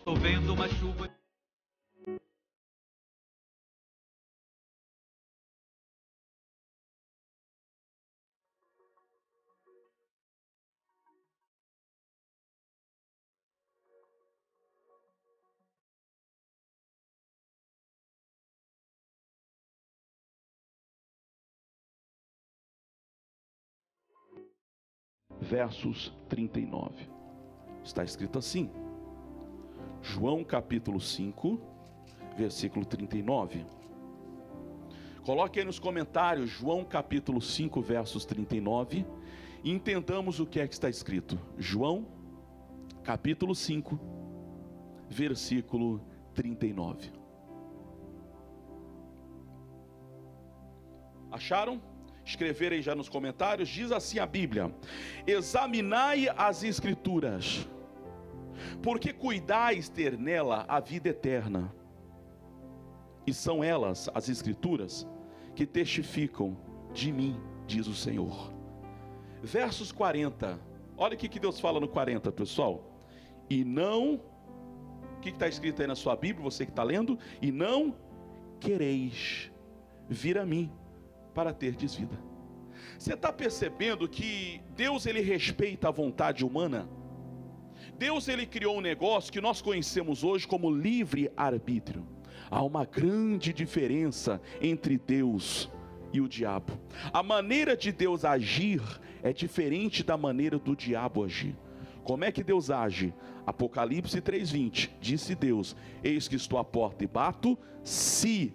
Tô vendo uma chuva. Versos 39. Está escrito assim, João capítulo 5, versículo 39. Coloque aí nos comentários, João capítulo 5, versos 39, e entendamos o que é que está escrito. João capítulo 5, versículo 39. Acharam? Escreverem já nos comentários. Diz assim a Bíblia: examinai as Escrituras, porque cuidais ter nela a vida eterna, e são elas, as Escrituras, que testificam de mim, diz o Senhor. Versos 40, olha o que Deus fala no 40, pessoal. E não, o que está escrito aí na sua Bíblia, você que está lendo? E não quereis vir a mim para terdes vida. Você está percebendo que Deus, ele respeita a vontade humana? Deus, ele criou um negócio que nós conhecemos hoje como livre-arbítrio. Há uma grande diferença entre Deus e o diabo. A maneira de Deus agir é diferente da maneira do diabo agir. Como é que Deus age? Apocalipse 3:20, disse Deus: eis que estou à porta e bato, se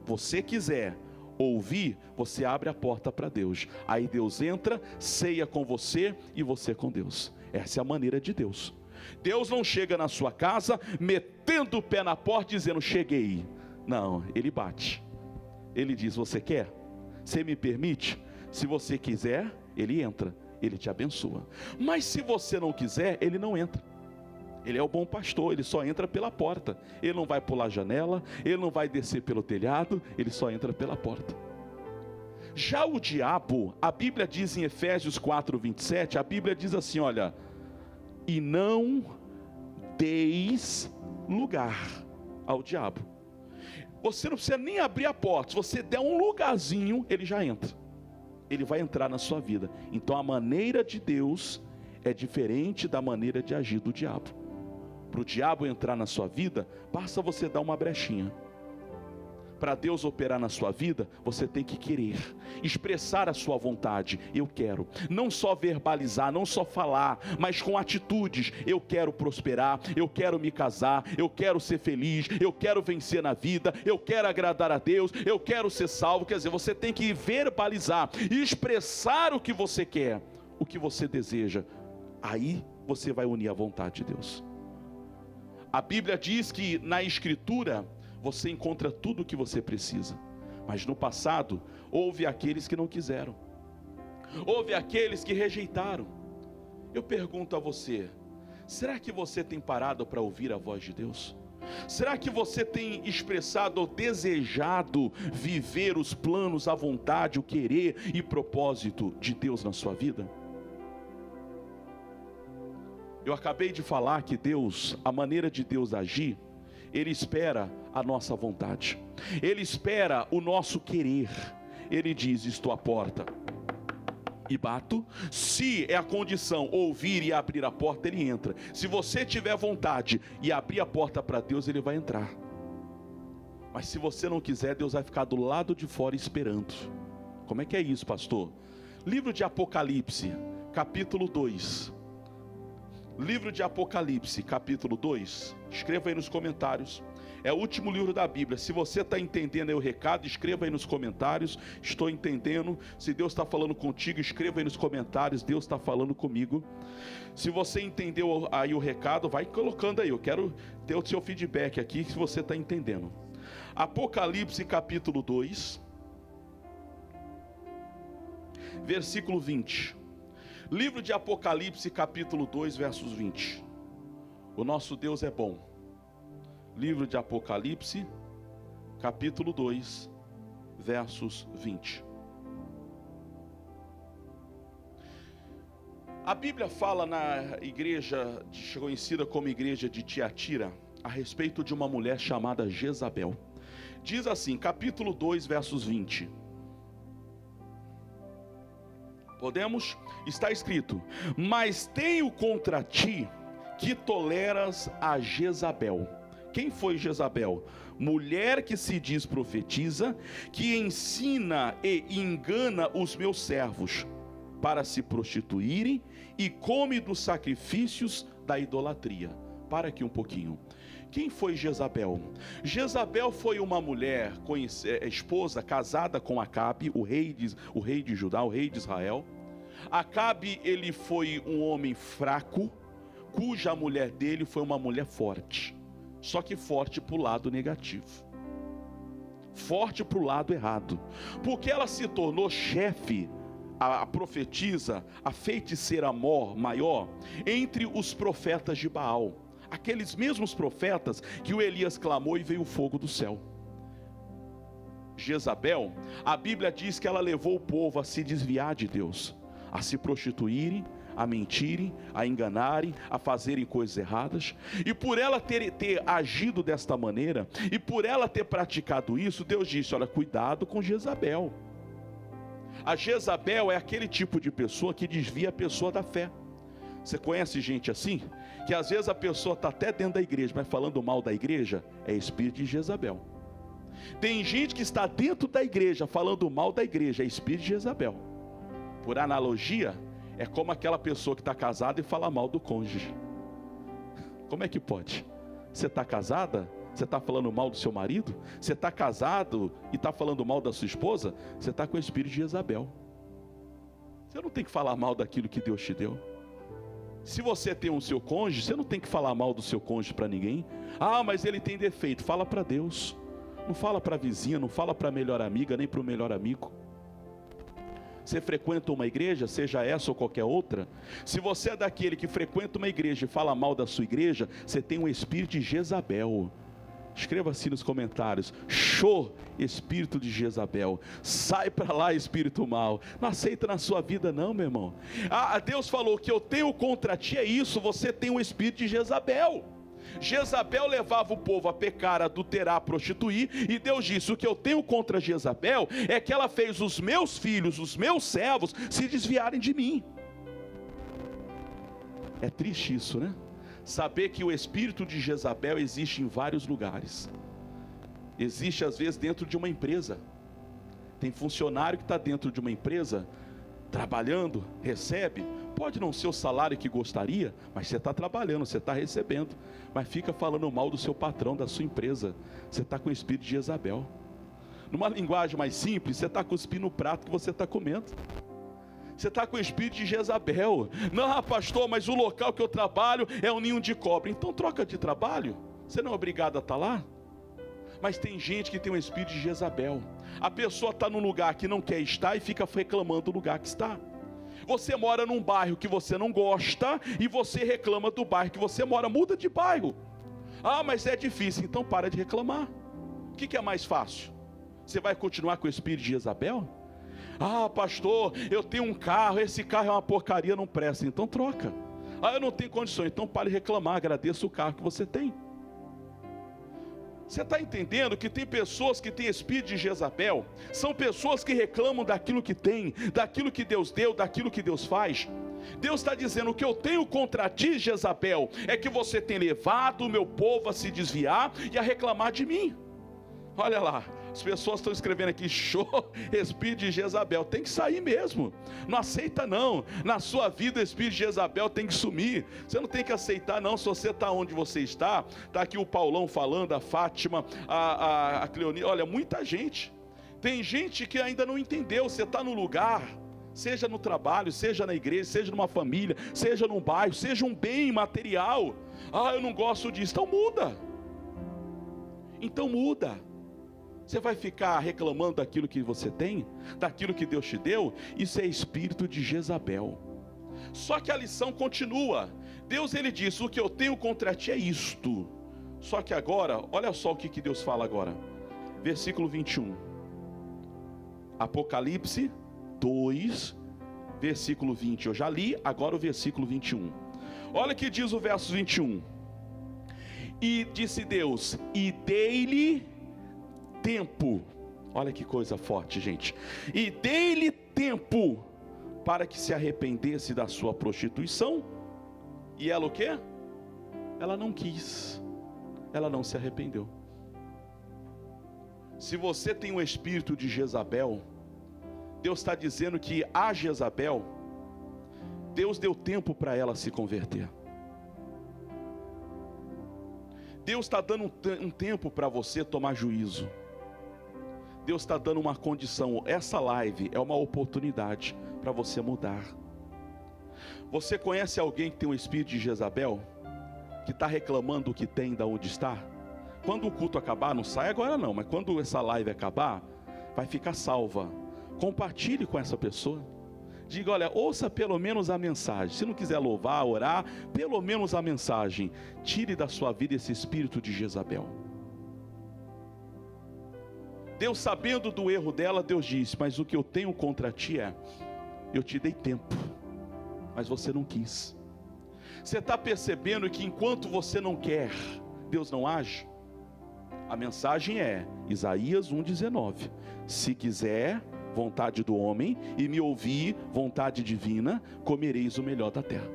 você quiser ouvir, você abre a porta para Deus. Aí Deus entra, ceia com você e você com Deus. Essa é a maneira de Deus. Deus não chega na sua casa metendo o pé na porta dizendo cheguei. Não, ele bate. Ele diz: você quer? Você me permite? Se você quiser, ele entra, ele te abençoa. Mas se você não quiser, ele não entra. Ele é o bom pastor, ele só entra pela porta. Ele não vai pular a janela, ele não vai descer pelo telhado, ele só entra pela porta. Já o diabo, a Bíblia diz em Efésios 4:27, a Bíblia diz assim, olha: e não deis lugar ao diabo. Você não precisa nem abrir a porta, se você der um lugarzinho, ele já entra. Ele vai entrar na sua vida. Então a maneira de Deus é diferente da maneira de agir do diabo. Para o diabo entrar na sua vida, basta você dar uma brechinha. Para Deus operar na sua vida, você tem que querer, expressar a sua vontade. Eu quero, não só verbalizar, não só falar, mas com atitudes. Eu quero prosperar, eu quero me casar, eu quero ser feliz, eu quero vencer na vida, eu quero agradar a Deus, eu quero ser salvo. Quer dizer, você tem que verbalizar, expressar o que você quer, o que você deseja. Aí você vai unir a vontade de Deus. A Bíblia diz que na Escritura você encontra tudo o que você precisa. Mas no passado, houve aqueles que não quiseram. Houve aqueles que rejeitaram. Eu pergunto a você, será que você tem parado para ouvir a voz de Deus? Será que você tem expressado ou desejado viver os planos, a vontade, o querer e propósito de Deus na sua vida? Eu acabei de falar que Deus, a maneira de Deus agir, Ele espera a nossa vontade, Ele espera o nosso querer. Ele diz: estou à porta e bato. Se é a condição ouvir e abrir a porta, Ele entra. Se você tiver vontade e abrir a porta para Deus, Ele vai entrar. Mas se você não quiser, Deus vai ficar do lado de fora esperando. Como é que é isso, pastor? Livro de Apocalipse, capítulo 2. Livro de Apocalipse, capítulo 2, escreva aí nos comentários. É o último livro da Bíblia. Se você está entendendo aí o recado, escreva aí nos comentários: estou entendendo. Se Deus está falando contigo, escreva aí nos comentários: Deus está falando comigo. Se você entendeu aí o recado, vai colocando aí. Eu quero ter o seu feedback aqui, se você está entendendo. Apocalipse, capítulo 2, versículo 20. Livro de Apocalipse, capítulo 2, versos 20. O nosso Deus é bom. Livro de Apocalipse, capítulo 2, versos 20. A Bíblia fala na igreja, conhecida como igreja de Tiatira, a respeito de uma mulher chamada Jezabel. Diz assim, capítulo 2, versos 20. Podemos? Está escrito: mas tenho contra ti que toleras a Jezabel. Quem foi Jezabel? Mulher que se diz profetiza, que ensina e engana os meus servos para se prostituírem e come dos sacrifícios da idolatria. Para aqui um pouquinho. Quem foi Jezabel? Jezabel foi uma mulher, esposa, casada com Acabe, o rei de Judá, o rei de Israel. Acabe, ele foi um homem fraco, cuja mulher dele foi uma mulher forte. Só que forte para o lado negativo. Forte para o lado errado. Porque ela se tornou chefe, a profetisa, a feiticeira maior, entre os profetas de Baal. Aqueles mesmos profetas que o Elias clamou e veio o fogo do céu. Jezabel, a Bíblia diz que ela levou o povo a se desviar de Deus, a se prostituírem, a mentirem, a enganarem, a fazerem coisas erradas. E por ela ter agido desta maneira, e por ela ter praticado isso, Deus disse: olha, cuidado com Jezabel. A Jezabel é aquele tipo de pessoa que desvia a pessoa da fé. Você conhece gente assim? Que às vezes a pessoa está até dentro da igreja, mas falando mal da igreja, é espírito de Jezabel. Tem gente que está dentro da igreja, falando mal da igreja, é espírito de Jezabel. Por analogia, é como aquela pessoa que está casada e fala mal do cônjuge. Como é que pode? Você está casada? Você está falando mal do seu marido? Você está casado e está falando mal da sua esposa? Você está com o espírito de Jezabel. Você não tem que falar mal daquilo que Deus te deu. Se você tem o seu cônjuge, você não tem que falar mal do seu cônjuge para ninguém. Ah, mas ele tem defeito. Fala para Deus. Não fala para a vizinha, não fala para a melhor amiga, nem para o melhor amigo. Você frequenta uma igreja, seja essa ou qualquer outra, se você é daquele que frequenta uma igreja e fala mal da sua igreja, você tem um espírito de Jezabel. Escreva assim nos comentários: show, espírito de Jezabel. Sai para lá, espírito mau. Não aceita na sua vida não, meu irmão. Deus falou que eu tenho contra ti é isso. Você tem um espírito de Jezabel. Jezabel levava o povo a pecar, a adulterar, a prostituir. E Deus disse: o que eu tenho contra Jezabel é que ela fez os meus filhos, os meus servos, se desviarem de mim. É triste isso, né? Saber que o espírito de Jezabel existe em vários lugares. Existe às vezes dentro de uma empresa. Tem funcionário que está dentro de uma empresa, trabalhando, recebe. Pode não ser o salário que gostaria, mas você está trabalhando, você está recebendo. Mas fica falando mal do seu patrão, da sua empresa. Você está com o espírito de Jezabel. Numa linguagem mais simples, você está cuspindo no prato que você está comendo. Você está com o espírito de Jezabel. Não, pastor, mas o local que eu trabalho é um ninho de cobra. Então troca de trabalho. Você não é obrigado a estar lá. Mas tem gente que tem um espírito de Jezabel. A pessoa está num lugar que não quer estar e fica reclamando do lugar que está. Você mora num bairro que você não gosta e você reclama do bairro que você mora. Muda de bairro. Ah, mas é difícil. Então para de reclamar. O que é mais fácil? Você vai continuar com o espírito de Jezabel? Ah, pastor, eu tenho um carro, esse carro é uma porcaria, não presta. Então troca. Ah, eu não tenho condições. Então pare de reclamar, agradeça o carro que você tem. Você está entendendo que tem pessoas que têm espírito de Jezabel? São pessoas que reclamam daquilo que tem, daquilo que Deus deu, daquilo que Deus faz. Deus está dizendo: o que eu tenho contra ti, Jezabel, é que você tem levado o meu povo a se desviar e a reclamar de mim. Olha lá, as pessoas estão escrevendo aqui: show, espírito de Jezabel. Tem que sair mesmo. Não aceita não. Na sua vida o espírito de Jezabel tem que sumir. Você não tem que aceitar não. Se você está onde você está. Está aqui o Paulão falando, a Fátima, a Cleoni. Olha, muita gente. Tem gente que ainda não entendeu. Você está no lugar, seja no trabalho, seja na igreja, seja numa família, seja num bairro, seja um bem material. Ah, eu não gosto disso. Então muda. Então muda. Você vai ficar reclamando daquilo que você tem, daquilo que Deus te deu? Isso é espírito de Jezabel. Só que a lição continua. Deus, ele diz: o que eu tenho contra ti é isto. Só que agora, olha só o que Deus fala agora. Versículo 21. Apocalipse 2, versículo 20. Eu já li, agora o versículo 21. Olha o que diz o verso 21. E disse Deus, e dei-lhe tempo. Olha que coisa forte, gente. E dei-lhe tempo para que se arrependesse da sua prostituição. E ela o quê? Ela não quis. Ela não se arrependeu. Se você tem um espírito de Jezabel, Deus está dizendo que a Jezabel, Deus deu tempo para ela se converter. Deus está dando um tempo para você tomar juízo. Deus está dando uma condição. Essa live é uma oportunidade para você mudar. Você conhece alguém que tem um espírito de Jezabel? Que está reclamando o que tem, da onde está? Quando o culto acabar, não sai agora não, mas quando essa live acabar, vai ficar salva. Compartilhe com essa pessoa. Diga, olha, ouça pelo menos a mensagem. Se não quiser louvar, orar, pelo menos a mensagem. Tire da sua vida esse espírito de Jezabel. Deus, sabendo do erro dela, Deus disse, mas o que eu tenho contra ti é, eu te dei tempo, mas você não quis. Você está percebendo que enquanto você não quer, Deus não age? A mensagem é Isaías 1,19. Se quiser, vontade do homem, e me ouvir, vontade divina, comereis o melhor da terra.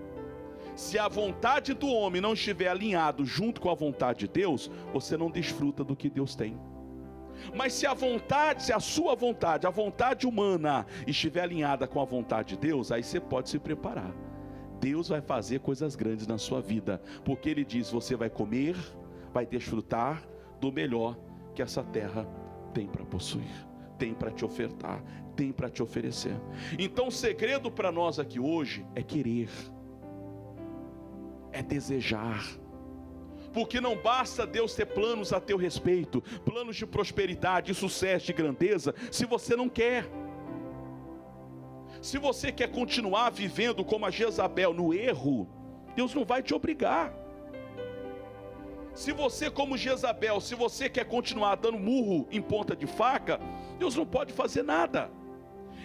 Se a vontade do homem não estiver alinhado junto com a vontade de Deus, você não desfruta do que Deus tem. Mas se a sua vontade, a vontade humana, estiver alinhada com a vontade de Deus, aí você pode se preparar. Deus vai fazer coisas grandes na sua vida, porque Ele diz, você vai comer, vai desfrutar do melhor que essa terra tem para possuir, tem para te ofertar, tem para te oferecer. Então o segredo para nós aqui hoje é querer, é desejar. Porque não basta Deus ter planos a teu respeito, planos de prosperidade, de sucesso, de grandeza, se você não quer. Se você quer continuar vivendo como a Jezabel no erro, Deus não vai te obrigar. Se você, como Jezabel, se você quer continuar dando murro em ponta de faca, Deus não pode fazer nada.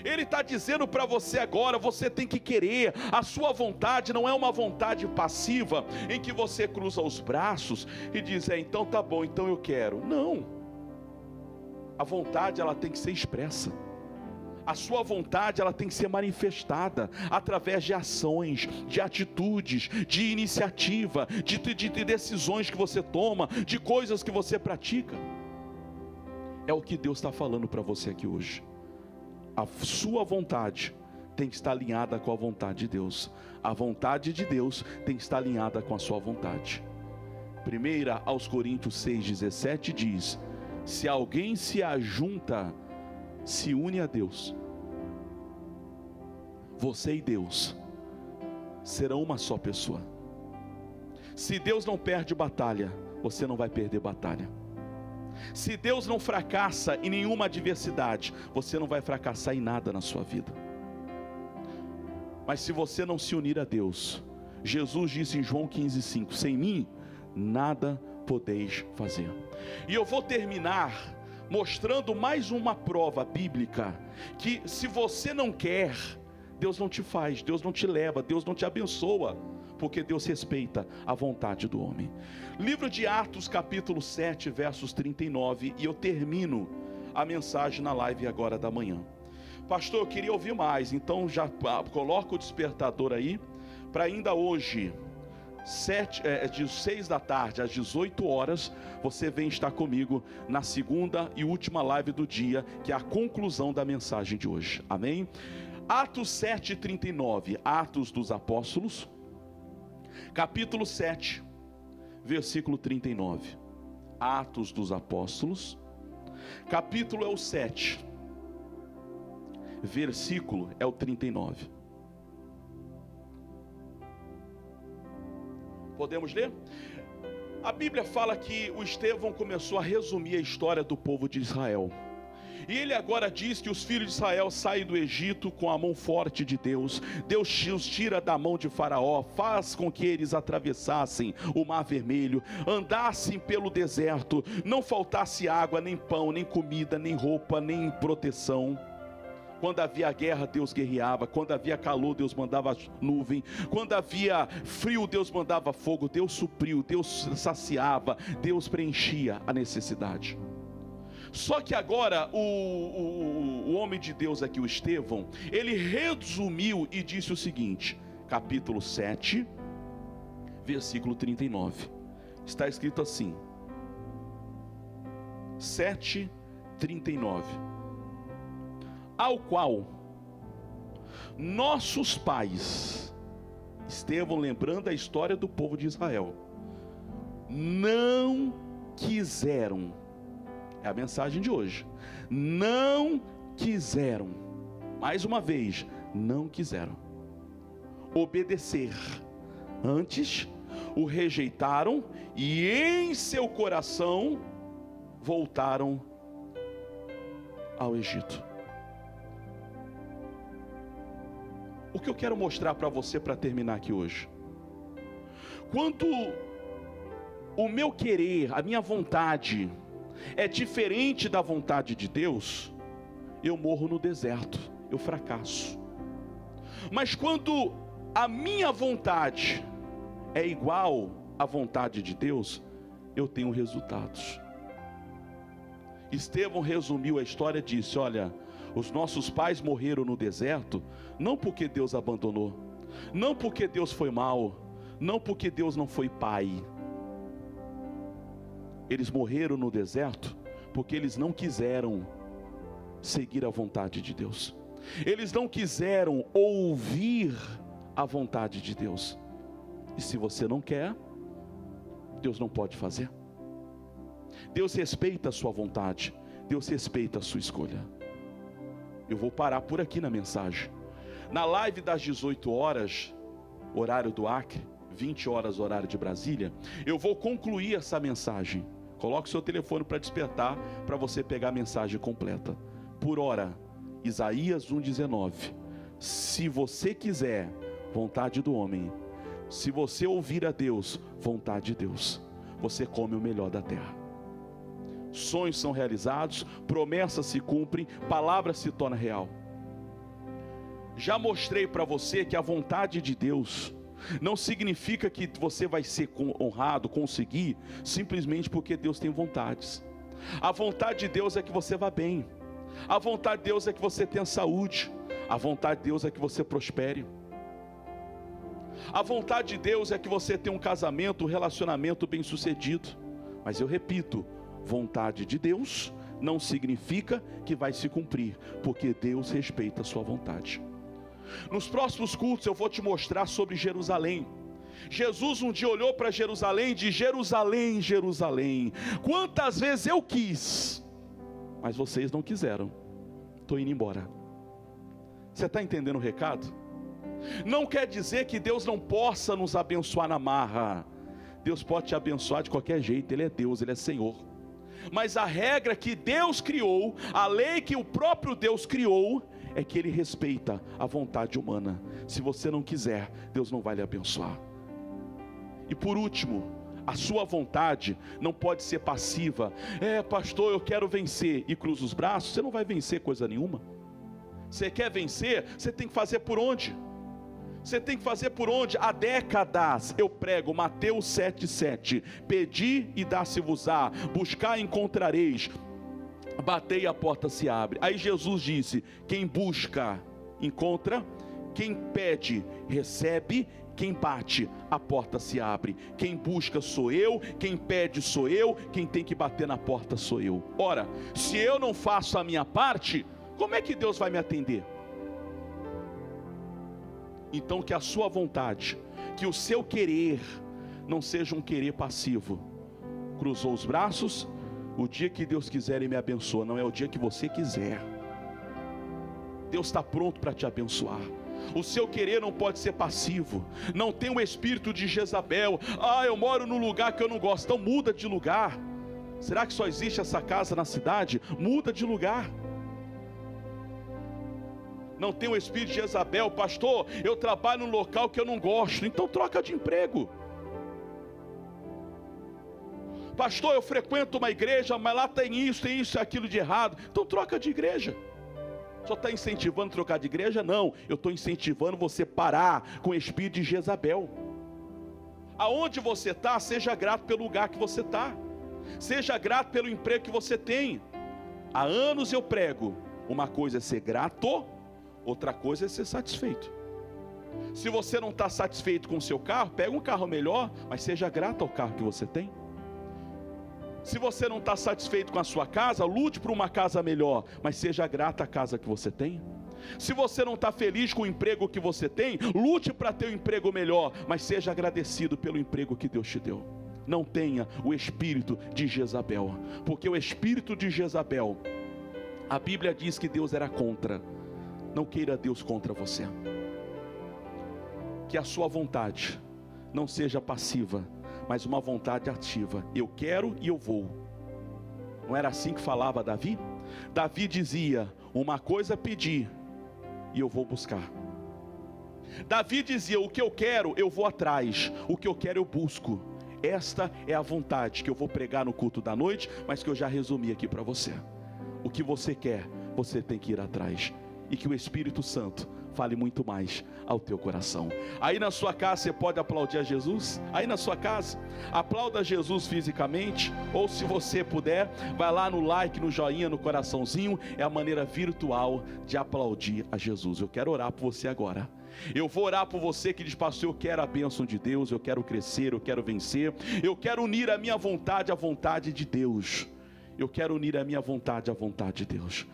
Ele está dizendo para você agora, você tem que querer. A sua vontade não é uma vontade passiva, em que você cruza os braços e diz, então tá bom, então eu quero. Não. A vontade, ela tem que ser expressa. A sua vontade, ela tem que ser manifestada através de ações, de atitudes, de iniciativa, de decisões que você toma, de coisas que você pratica. É o que Deus está falando para você aqui hoje. A sua vontade tem que estar alinhada com a vontade de Deus. A vontade de Deus tem que estar alinhada com a sua vontade. 1 aos Coríntios 6,17 diz, se alguém se ajunta, se une a Deus, você e Deus serão uma só pessoa. Se Deus não perde batalha, você não vai perder batalha. Se Deus não fracassa em nenhuma adversidade, você não vai fracassar em nada na sua vida. Mas se você não se unir a Deus, Jesus disse em João 15,5, sem mim, nada podeis fazer. E eu vou terminar mostrando mais uma prova bíblica, que se você não quer, Deus não te faz, Deus não te leva, Deus não te abençoa, porque Deus respeita a vontade do homem. Livro de Atos, capítulo 7, versos 39, e eu termino a mensagem na live agora da manhã. Pastor, eu queria ouvir mais, então já coloca o despertador aí, para ainda hoje, de 6 da tarde às 18 horas, você vem estar comigo na segunda e última live do dia, que é a conclusão da mensagem de hoje, amém? Atos 7, 39, Atos dos Apóstolos, capítulo 7, versículo 39. Atos dos Apóstolos, capítulo é o 7, versículo é o 39. Podemos ler? A Bíblia fala que o Estevão começou a resumir a história do povo de Israel. E ele agora diz que os filhos de Israel saem do Egito com a mão forte de Deus. Deus os tira da mão de Faraó, faz com que eles atravessassem o Mar Vermelho, andassem pelo deserto, não faltasse água, nem pão, nem comida, nem roupa, nem proteção. Quando havia guerra, Deus guerreava. Quando havia calor, Deus mandava nuvem. Quando havia frio, Deus mandava fogo. Deus supriu, Deus saciava, Deus preenchia a necessidade. Só que agora o homem de Deus aqui, o Estevão, ele resumiu e disse o seguinte, capítulo 7, versículo 39. Está escrito assim, 7:39. Ao qual nossos pais, Estevão lembrando a história do povo de Israel, não quiseram, é a mensagem de hoje, não quiseram, mais uma vez, não quiseram obedecer, antes o rejeitaram e em seu coração voltaram ao Egito. O que eu quero mostrar para você para terminar aqui hoje? Quando o meu querer, a minha vontade é diferente da vontade de Deus, eu morro no deserto, eu fracasso. Mas quando a minha vontade é igual à vontade de Deus, eu tenho resultados. Estevão resumiu a história e disse, olha, os nossos pais morreram no deserto, não porque Deus abandonou, não porque Deus foi mau, não porque Deus não foi pai. Eles morreram no deserto porque eles não quiseram seguir a vontade de Deus. Eles não quiseram ouvir a vontade de Deus. E se você não quer, Deus não pode fazer. Deus respeita a sua vontade, Deus respeita a sua escolha. Eu vou parar por aqui na mensagem. Na live das 18 horas, horário do Acre, 20 horas horário de Brasília, eu vou concluir essa mensagem. Coloque seu telefone para despertar, para você pegar a mensagem completa. Por hora, Isaías 1:19. Se você quiser, vontade do homem. Se você ouvir a Deus, vontade de Deus, você come o melhor da terra. Sonhos são realizados, promessas se cumprem, palavras se tornam real. Já mostrei para você que a vontade de Deus não significa que você vai ser honrado, conseguir, simplesmente porque Deus tem vontades. A vontade de Deus é que você vá bem. A vontade de Deus é que você tenha saúde. A vontade de Deus é que você prospere. A vontade de Deus é que você tenha um casamento, um relacionamento bem sucedido. Mas eu repito, vontade de Deus não significa que vai se cumprir, porque Deus respeita a sua vontade. Nos próximos cultos eu vou te mostrar sobre Jerusalém. Jesus um dia olhou para Jerusalém e disse, Jerusalém, Jerusalém, quantas vezes eu quis, mas vocês não quiseram, estou indo embora. Você está entendendo o recado? Não quer dizer que Deus não possa nos abençoar na marra. Deus pode te abençoar de qualquer jeito, Ele é Deus, Ele é Senhor. Mas a regra que Deus criou, a lei que o próprio Deus criou, é que Ele respeita a vontade humana. Se você não quiser, Deus não vai lhe abençoar. E por último, a sua vontade não pode ser passiva. Pastor, eu quero vencer, e cruza os braços, você não vai vencer coisa nenhuma. Você quer vencer, você tem que fazer por onde? Você tem que fazer por onde? Há décadas eu prego Mateus 7:7. Pedi e dá-se-vos-á, buscar e encontrareis, batei e a porta se abre. Aí Jesus disse, quem busca, encontra, quem pede, recebe, quem bate, a porta se abre. Quem busca sou eu, quem pede sou eu, quem tem que bater na porta sou eu. Ora, se eu não faço a minha parte, como é que Deus vai me atender? Então que a sua vontade, que o seu querer não seja um querer passivo. Cruzou os braços, o dia que Deus quiser Ele me abençoa, não é o dia que você quiser. Deus está pronto para te abençoar. O seu querer não pode ser passivo. Não tem o espírito de Jezabel. Eu moro num lugar que eu não gosto, então muda de lugar. Será que só existe essa casa na cidade? Muda de lugar. Não tem o espírito de Jezabel. Pastor, eu trabalho num local que eu não gosto, então troca de emprego. Pastor, eu frequento uma igreja, mas lá tem isso e aquilo de errado, então troca de igreja. Só está incentivando a trocar de igreja? Não, eu estou incentivando você parar com o espírito de Jezabel. Aonde você está, seja grato pelo lugar que você está. Seja grato pelo emprego que você tem. Há anos eu prego, uma coisa é ser grato, outra coisa é ser satisfeito. Se você não está satisfeito com o seu carro, pega um carro melhor, mas seja grato ao carro que você tem. Se você não está satisfeito com a sua casa, lute por uma casa melhor, mas seja grato à casa que você tem. Se você não está feliz com o emprego que você tem, lute para ter um emprego melhor, mas seja agradecido pelo emprego que Deus te deu. Não tenha o espírito de Jezabel, porque o espírito de Jezabel, a Bíblia diz que Deus era contra. Não queira Deus contra você. Que a sua vontade não seja passiva, mas uma vontade ativa. Eu quero e eu vou. Não era assim que falava Davi? Davi dizia, uma coisa pedi e eu vou buscar. Davi dizia, o que eu quero eu vou atrás, o que eu quero eu busco. Esta é a vontade que eu vou pregar no culto da noite, mas que eu já resumi aqui para você. O que você quer, você tem que ir atrás. E que o Espírito Santo fale muito mais ao teu coração. Aí na sua casa você pode aplaudir a Jesus? Aí na sua casa, aplauda Jesus fisicamente, ou se você puder, vai lá no like, no joinha, no coraçãozinho. É a maneira virtual de aplaudir a Jesus. Eu quero orar por você agora. Eu vou orar por você que diz, pastor, eu quero a bênção de Deus, eu quero crescer, eu quero vencer, eu quero unir a minha vontade à vontade de Deus. Eu quero unir a minha vontade à vontade de Deus.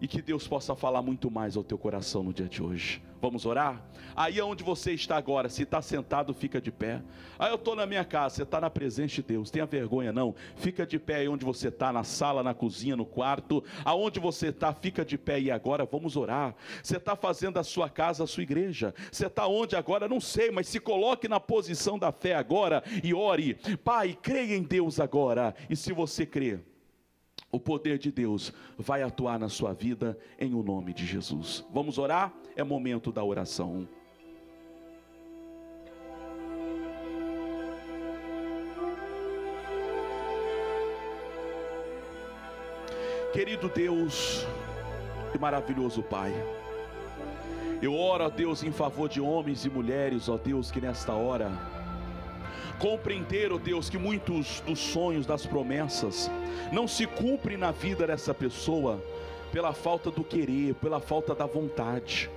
E que Deus possa falar muito mais ao teu coração no dia de hoje. Vamos orar? Aí onde você está agora, se está sentado, fica de pé. Aí eu estou na minha casa, você está na presença de Deus, tenha vergonha não, fica de pé aí onde você está, na sala, na cozinha, no quarto, aonde você está, fica de pé. E agora vamos orar. Você está fazendo a sua casa, a sua igreja, você está onde agora? Não sei, mas se coloque na posição da fé agora e ore. Pai, creia em Deus agora, e se você crer, o poder de Deus vai atuar na sua vida em o nome de Jesus. Vamos orar? É momento da oração. Querido Deus e maravilhoso Pai, eu oro, ó Deus, em favor de homens e mulheres, ó Deus, que nesta hora compreender, ó Deus, que muitos dos sonhos, das promessas não se cumprem na vida dessa pessoa pela falta do querer, pela falta da vontade.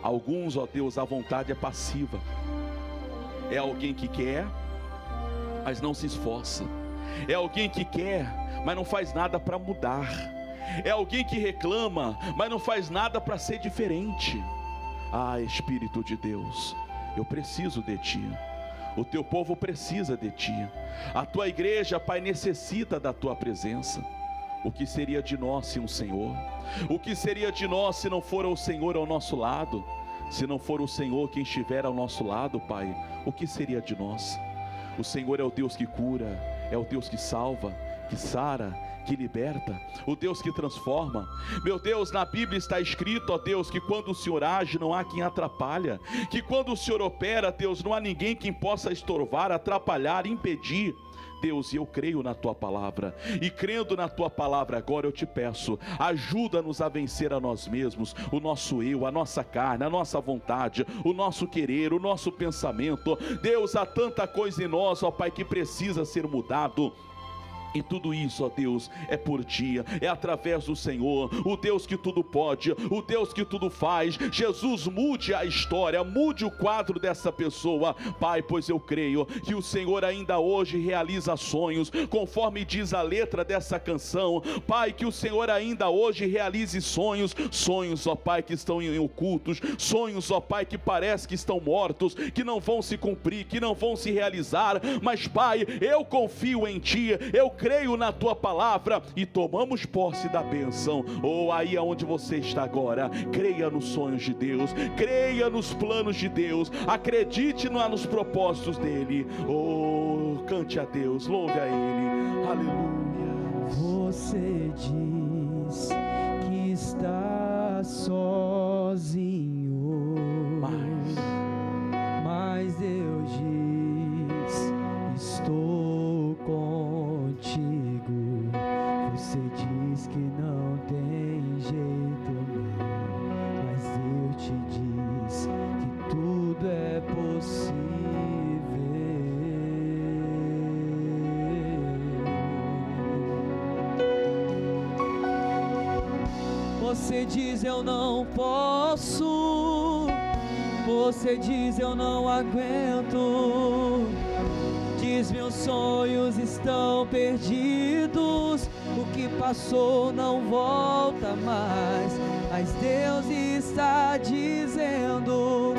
Alguns, ó Deus, a vontade é passiva. É alguém que quer, mas não se esforça. É alguém que quer, mas não faz nada para mudar. É alguém que reclama, mas não faz nada para ser diferente. Ah, Espírito de Deus, eu preciso de Ti. O teu povo precisa de Ti. A tua igreja, Pai, necessita da tua presença. O que seria de nós sem o Senhor? O que seria de nós se não for o Senhor ao nosso lado? Se não for o Senhor quem estiver ao nosso lado, Pai, o que seria de nós? O Senhor é o Deus que cura, é o Deus que salva, que sara, que liberta, o Deus que transforma. Meu Deus, na Bíblia está escrito, ó Deus, que quando o Senhor age não há quem atrapalha, que quando o Senhor opera, Deus, não há ninguém quem possa estorvar, atrapalhar, impedir. Deus, e eu creio na Tua palavra, e crendo na Tua palavra agora eu te peço, ajuda-nos a vencer a nós mesmos, o nosso eu, a nossa carne, a nossa vontade, o nosso querer, o nosso pensamento. Deus, há tanta coisa em nós, ó Pai, que precisa ser mudado. E tudo isso, ó Deus, é por Ti, é através do Senhor, o Deus que tudo pode, o Deus que tudo faz. Jesus, mude a história, mude o quadro dessa pessoa, Pai, pois eu creio que o Senhor ainda hoje realiza sonhos, conforme diz a letra dessa canção. Pai, que o Senhor ainda hoje realize sonhos, sonhos, ó Pai, que estão em ocultos, sonhos, ó Pai, que parece que estão mortos, que não vão se cumprir, que não vão se realizar, mas Pai, eu confio em Ti, eu creio na Tua palavra e tomamos posse da bênção. Ou aí aonde você está agora, creia nos sonhos de Deus, creia nos planos de Deus, acredite nos propósitos dEle. Oh, cante a Deus, louve a Ele, aleluia. Você diz que está sozinho, mas Deus diz, estou contigo. Você diz que não tem jeito, não. Você diz eu não posso, você diz eu não aguento, diz meus sonhos estão perdidos, o que passou não volta mais, mas Deus está dizendo,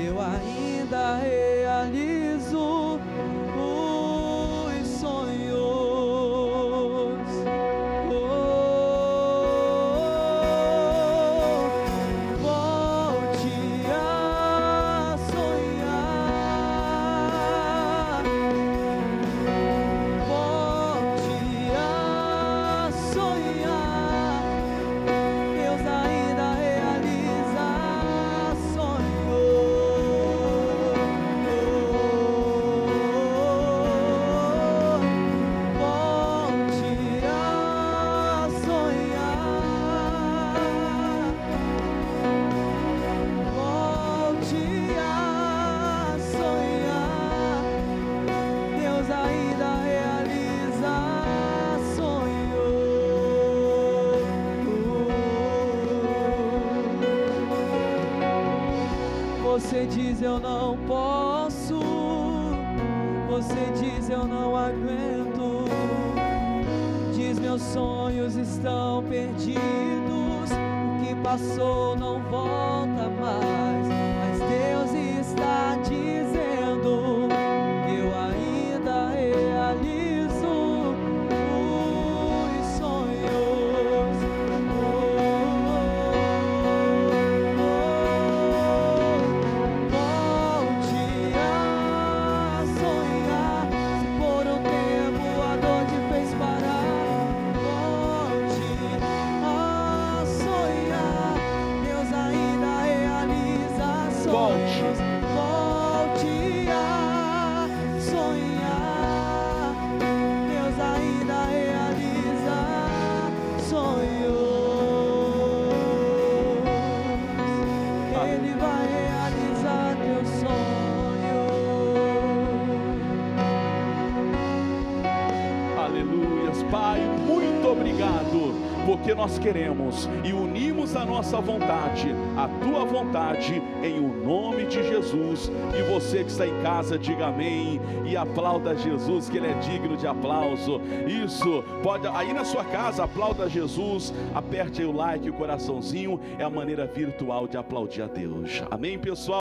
eu ainda realizo os sonhos. Você diz eu não posso, você diz eu não aguento, diz meus sonhos estão perdidos, o que passou não volta mais, mas Deus está dizendo, eu ainda realizo os sonhos. Pai, muito obrigado, porque nós queremos e unimos a nossa vontade, a tua vontade, em o nome de Jesus. E você que está em casa, diga amém e aplauda Jesus, que Ele é digno de aplauso. Isso, pode aí na sua casa, aplauda Jesus, aperte aí o like, o coraçãozinho, é a maneira virtual de aplaudir a Deus. Amém, pessoal?